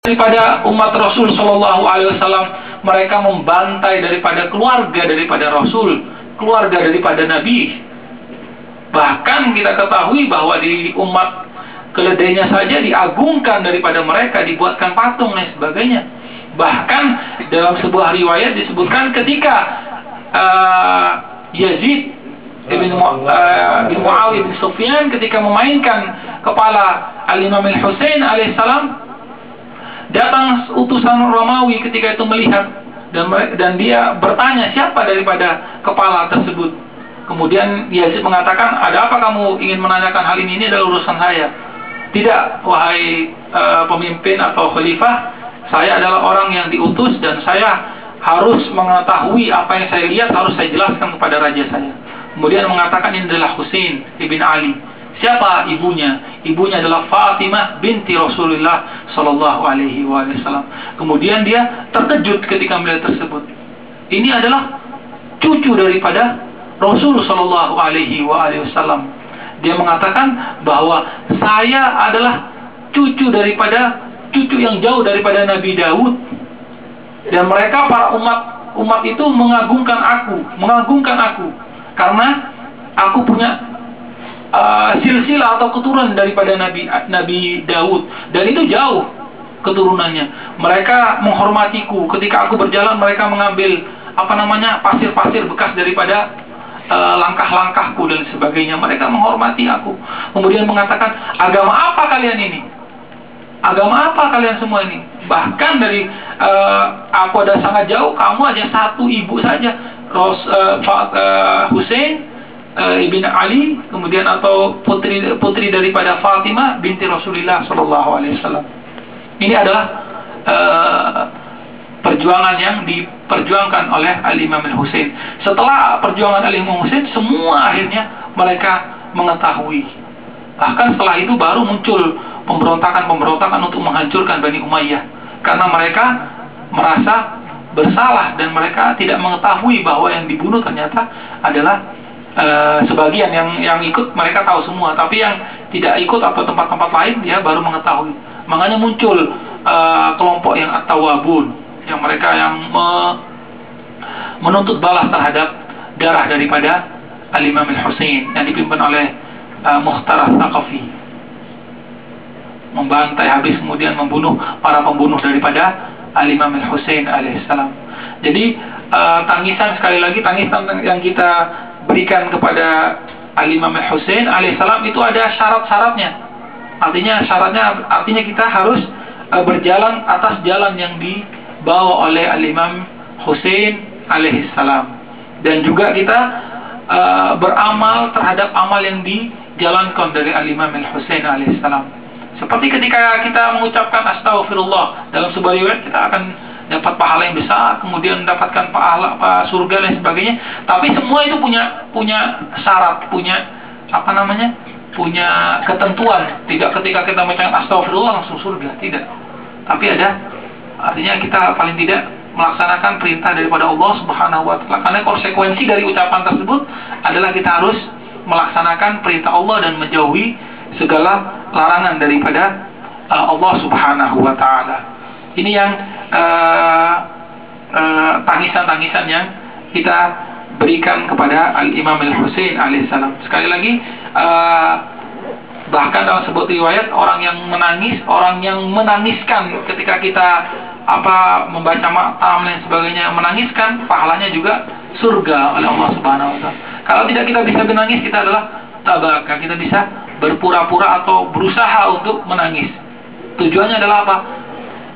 daripada umat Rasul Shallallahu Alaihi Wasallam, mereka membantai daripada keluarga daripada Rasul, keluarga daripada Nabi. Bahkan kita ketahui bahwa di umat keledainya saja diagungkan daripada mereka, dibuatkan patung dan sebagainya. Bahkan dalam sebuah riwayat disebutkan ketika Yazid bin Muawiyah bin Sufyan ketika memainkan kepala Al-Imam Al-Husain alaihissalam, datang utusan Romawi ketika itu melihat dan dia bertanya siapa daripada kepala tersebut. Kemudian Yazid mengatakan, ada apa kamu ingin menanyakan hal ini? Ini adalah urusan saya. Tidak, wahai pemimpin atau khalifah, saya adalah orang yang diutus dan saya harus mengetahui apa yang saya lihat, harus saya jelaskan kepada raja saya. Kemudian mengatakan ini adalah Husain ibn Ali. Siapa ibunya? Ibunya adalah Fatimah binti Rasulullah Sallallahu Alaihi Wasallam. Kemudian dia terkejut ketika melihat tersebut. Ini adalah cucu daripada Rasul Sallallahu Alaihi Wasallam. Dia mengatakan bahwa saya adalah cucu yang jauh daripada Nabi Daud. Dan mereka para umat itu mengagungkan aku karena aku punya silsilah atau keturunan daripada Nabi Daud, dan itu jauh keturunannya. Mereka menghormatiku. Ketika aku berjalan, mereka mengambil pasir-pasir bekas daripada langkah-langkahku dan sebagainya. Mereka menghormati aku. Kemudian mengatakan, agama apa kalian ini? Agama apa kalian semua ini? Bahkan dari aku ada sangat jauh, kamu aja satu ibu saja, Husain ibn Ali, kemudian atau putri daripada Fatimah binti Rasulullah Sallallahu Alaihi Wasallam. Ini adalah perjuangan yang diperjuangkan oleh Al-Imam Al-Husain. Setelah perjuangan Al-Imam Husain, semua akhirnya mereka mengetahui. Bahkan setelah itu baru muncul pemberontakan untuk menghancurkan Bani Umayyah, karena mereka merasa bersalah dan mereka tidak mengetahui bahwa yang dibunuh ternyata adalah sebagian yang ikut. Make tahu semua, tapi yang tidak ikut atau tempat-tempat lain dia baru mengetahui. Makanya muncul kelompok yang At-Tawwabun, yang mereka yang menuntut balas terhadap darah daripada Al-Imam Al-Husain yang dipimpin oleh Mukhtar Al-Thaqafi, membantai habis, kemudian membunuh para pembunuh daripada Al-Imam Al-Husain alaihissalam. Jadi tangisan, sekali lagi, tangisan yang kita berikan kepada Al-Imam Al-Husain alaihissalam itu ada syarat-syaratnya. Artinya kita harus berjalan atas jalan yang dibawa oleh Al-Imam Husain alaihissalam, dan juga kita beramal terhadap amal yang dijalankan dari Al-Imam Al-Husain alaihissalam. Seperti ketika kita mengucapkan astagfirullah dalam sebuah riwayat, kita akan dapat pahala yang besar, kemudian mendapatkan pahala surga dan sebagainya. Tapi semua itu punya syarat, punya ketentuan. Tidak ketika kita mengucapkan astagfirullah langsung surga, tidak. Tapi artinya kita paling tidak melaksanakan perintah daripada Allah Subhanahu wa Ta'ala. Karena konsekuensi dari ucapan tersebut adalah kita harus melaksanakan perintah Allah dan menjauhi segala larangan daripada Allah Subhanahu wa Ta'ala. Ini yang tangisan-tangisan yang kita berikan kepada Al-Imam Al-Husain alaihissalam. Sekali lagi, bahkan dalam sebuah riwayat, orang yang menangiskan ketika kita membaca makam dan sebagainya, menangiskan, pahalanya juga surga oleh Allah Subhanahu wa Ta'ala. Kalau tidak kita bisa menangis, kita adalah tabaka, kita bisa berpura-pura atau berusaha untuk menangis. Tujuannya adalah apa?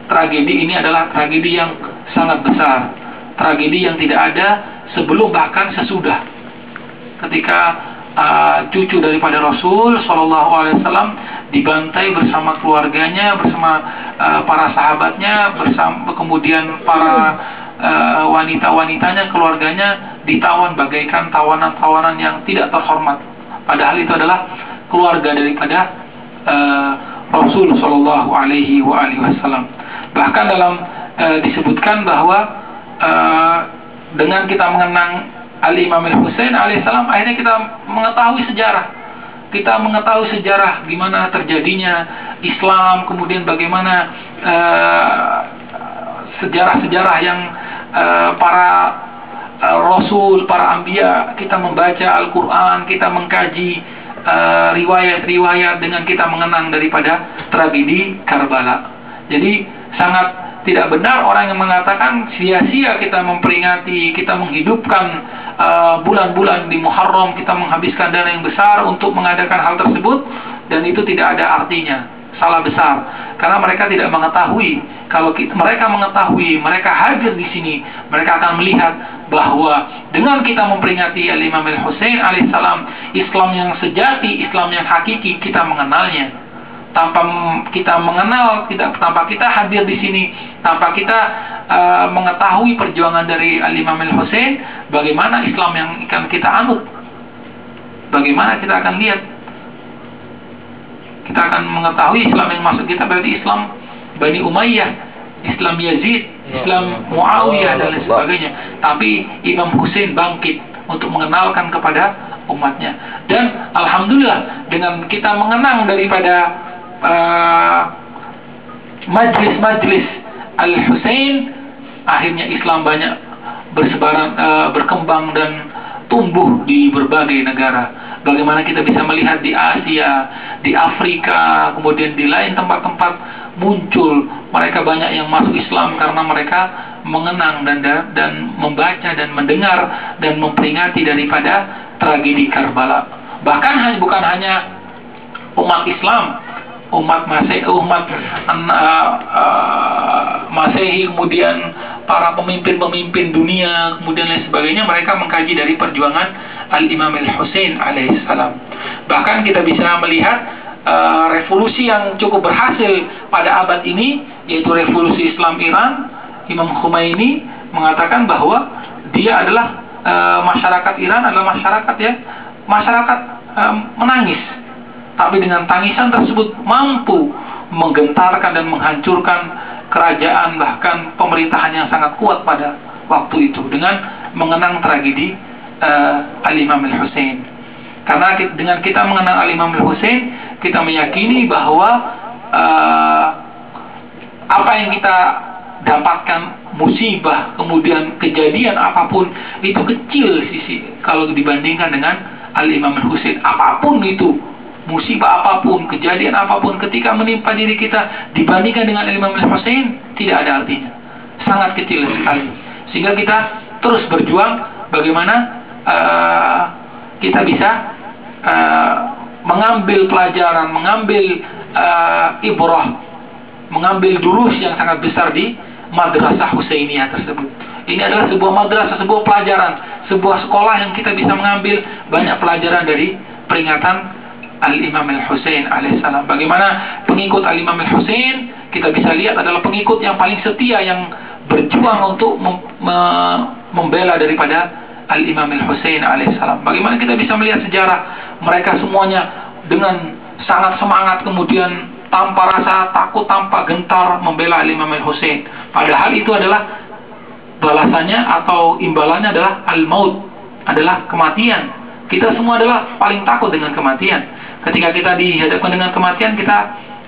Tragedi ini adalah tragedi yang sangat besar, tragedi yang tidak ada sebelum bahkan sesudah. Ketika cucu daripada Rasul Sallallahu Alaihi Wasallam dibantai bersama keluarganya, bersama para sahabatnya, kemudian para wanita-wanitanya, keluarganya ditawan bagaikan tawanan-tawanan yang tidak terhormat. Padahal itu adalah keluarga daripada Rasul Sallallahu Alaihi Wasallam. Bahkan dalam disebutkan bahwa dengan kita mengenang Al-Imam Al-Husain alaihissalam, akhirnya kita mengetahui sejarah kita mengetahui sejarah gimana terjadinya Islam, kemudian bagaimana sejarah-sejarah yang para Rasul, para Anbiya, kita membaca Al-Quran, kita mengkaji riwayat-riwayat dengan kita mengenang daripada tragedi Karbala. Jadi sangat tidak benar orang yang mengatakan sia-sia kita memperingati, kita menghidupkan bulan-bulan di Muharram, kita menghabiskan dana yang besar untuk mengadakan hal tersebut, dan itu tidak ada artinya. Salah besar, karena mereka tidak mengetahui. Kalau mereka mengetahui, mereka hadir di sini, mereka akan melihat bahwa dengan kita memperingati Al-Imam Al-Husain alaihissalam, Islam yang sejati, Islam yang hakiki, kita mengenalnya. Tanpa kita mengenal, tanpa kita hadir di sini, tanpa kita mengetahui perjuangan dari Al-Imam Al-Husain, bagaimana Islam yang akan kita anut? Bagaimana kita akan lihat? Kita akan mengetahui Islam yang masuk kita berarti Islam Bani Umayyah, Islam Yazid, Islam Muawiyah dan lain sebagainya. Tapi Imam Husain bangkit untuk mengenalkan kepada umatnya. Dan alhamdulillah dengan kita mengenang daripada majlis-majlis Al-Husain, akhirnya Islam banyak bersebaran, berkembang dan tumbuh di berbagai negara. Bagaimana kita bisa melihat di Asia, di Afrika, kemudian di lain tempat-tempat muncul mereka banyak yang masuk Islam karena mereka mengenang dan membaca dan mendengar dan memperingati daripada tragedi Karbala. Bahkan bukan hanya umat Islam, umat Masehi, kemudian para pemimpin-pemimpin dunia, kemudian lain sebagainya, mereka mengkaji dari perjuangan Al-Imam Al-Husain alaihissalam. Bahkan kita bisa melihat revolusi yang cukup berhasil pada abad ini, yaitu revolusi Islam Iran. Imam Khomeini mengatakan bahwa dia adalah masyarakat Iran adalah masyarakat menangis, tapi dengan tangisan tersebut mampu menggentarkan dan menghancurkan kerajaan, bahkan pemerintahan yang sangat kuat pada waktu itu, dengan mengenang tragedi Al-Imam Al-Husain. Karena dengan kita mengenang Al-Imam Al-Husain, kita meyakini bahwa apa yang kita dapatkan, musibah, kemudian kejadian apapun, itu kecil sisi kalau dibandingkan dengan Al-Imam Al-Husain. Apapun itu, musibah apapun, kejadian apapun ketika menimpa diri kita dibandingkan dengan Imam Al-Husain, tidak ada artinya, sangat kecil sekali. Sehingga kita terus berjuang bagaimana kita bisa mengambil pelajaran, mengambil ibrah, mengambil durus yang sangat besar di madrasah Husainiyah tersebut. Ini adalah sebuah madrasah, sebuah pelajaran, sebuah sekolah yang kita bisa mengambil banyak pelajaran dari peringatan Al-Imam Al-Husain alaihissalam. Bagaimana pengikut Al-Imam Al-Husain, kita bisa lihat adalah pengikut yang paling setia, yang berjuang untuk membela daripada Al-Imam Al-Husain alaihissalam. Bagaimana kita bisa melihat sejarah mereka semuanya dengan sangat semangat, kemudian tanpa rasa takut, tanpa gentar membela Al-Imam Al-Husain. Padahal itu adalah balasannya atau imbalannya adalah al-maut, adalah kematian. Kita semua adalah paling takut dengan kematian. Ketika kita dihadapkan dengan kematian, kita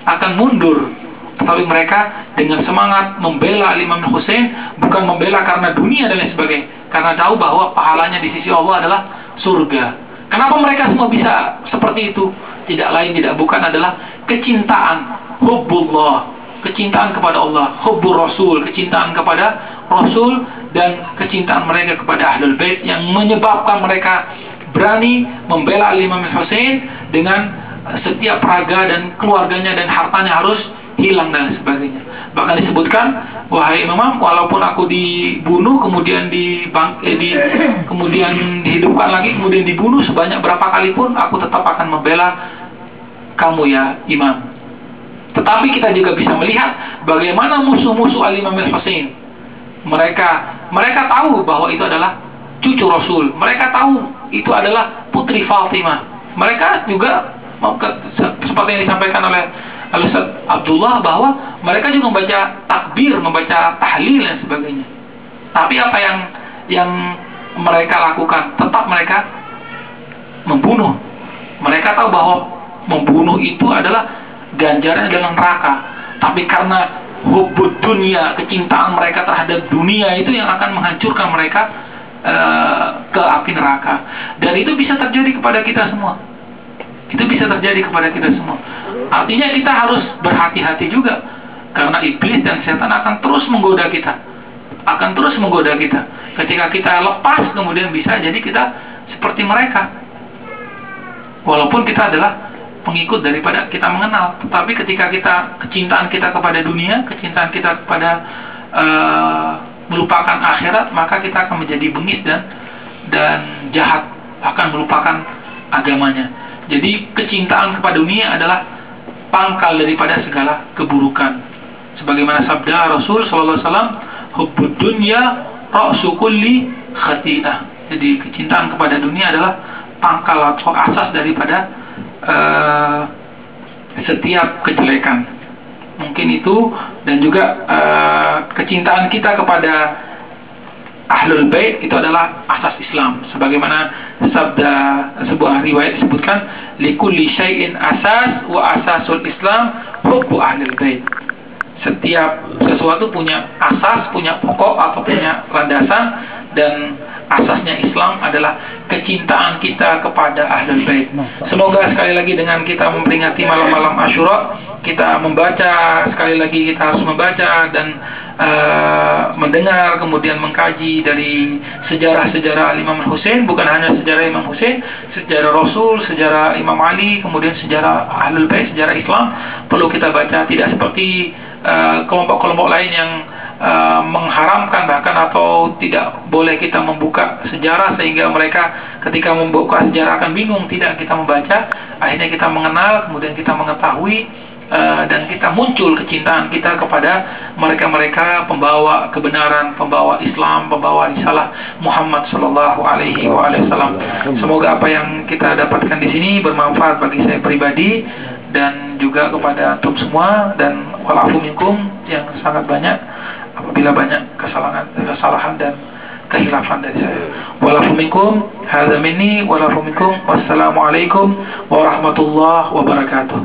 akan mundur. Tetapi mereka dengan semangat membela Imam Husain, bukan membela karena dunia dan lain sebagainya, karena tahu bahwa pahalanya di sisi Allah adalah surga. Kenapa mereka semua bisa seperti itu? Tidak lain tidak bukan adalah kecintaan, hubbullah, kecintaan kepada Allah, hubbur Rasul, kecintaan kepada Rasul, dan kecintaan mereka kepada Ahlul Bait yang menyebabkan mereka berani membela Imam Husain dengan setiap raga dan keluarganya dan hartanya harus hilang dan sebagainya. Bahkan disebutkan, wahai Imam, walaupun aku dibunuh, kemudian kemudian dihidupkan lagi, kemudian dibunuh sebanyak berapa kali pun, aku tetap akan membela kamu ya Imam. Tetapi kita juga bisa melihat bagaimana musuh-musuh Al-Imam Al-Husain. Mereka tahu bahwa itu adalah cucu Rasul. Mereka tahu itu adalah putri Fatimah. Mereka juga seperti yang disampaikan oleh Al-Ustaz Abdullah, bahwa mereka juga membaca takbir, membaca tahlil dan sebagainya. Tapi apa yang mereka lakukan? Tetap mereka membunuh Mereka tahu bahwa membunuh itu adalah ganjarannya adalah neraka. Tapi karena hubbud dunia, kecintaan mereka terhadap dunia itu yang akan menghancurkan mereka ke api neraka. Dan itu bisa terjadi kepada kita semua. Itu bisa terjadi kepada kita semua. Artinya kita harus berhati-hati juga, karena iblis dan setan akan terus menggoda kita. Akan terus menggoda kita. Ketika kita lepas, kemudian bisa jadi kita seperti mereka. Walaupun kita adalah pengikut daripada kita mengenal. Tetapi ketika kecintaan kita kepada dunia, kecintaan kita kepada melupakan akhirat, maka kita akan menjadi bengis dan jahat, akan melupakan agamanya. Jadi kecintaan kepada dunia adalah pangkal daripada segala keburukan. Sebagaimana sabda Rasul SAW, hubbud dunya ra'su kulli khati'ah. Jadi kecintaan kepada dunia adalah pangkal atau asas daripada setiap kejelekan. Mungkin itu. Dan juga kecintaan kita kepada Ahlul Bait itu adalah asas Islam. Sebagaimana sabda sebuah riwayat disebutkan, likulli syai'in asas wa asasul Islam hubbu Ahlul Bait. Setiap sesuatu punya asas, punya pokok atau punya landasan, dan asasnya Islam adalah kecintaan kita kepada Ahlul Bait. Semoga sekali lagi dengan kita memperingati malam-malam Asyura, kita membaca, sekali lagi kita harus membaca dan mendengar, kemudian mengkaji dari sejarah-sejarah Imam Husain. Bukan hanya sejarah Imam Husain, sejarah Rasul, sejarah Imam Ali, kemudian sejarah Ahlul Bait, sejarah Islam perlu kita baca. Tidak seperti kelompok-kelompok lain yang mengharamkan bahkan atau tidak boleh kita membuka sejarah, sehingga mereka ketika membuka sejarah akan bingung. Tidak, kita membaca, akhirnya kita mengenal, kemudian kita mengetahui, dan kita muncul kecintaan kita kepada mereka-mereka pembawa kebenaran, pembawa Islam, pembawa risalah Muhammad Sallallahu Alaihi Wasallam. Semoga apa yang kita dapatkan di sini bermanfaat bagi saya pribadi dan juga kepada antum semua, dan walafu minkum yang sangat banyak apabila banyak kesalahan dan kehilafan dari saya. Walafu minkum, hadza minni walafu minkum. Wassalamualaikum warahmatullahi wabarakatuh.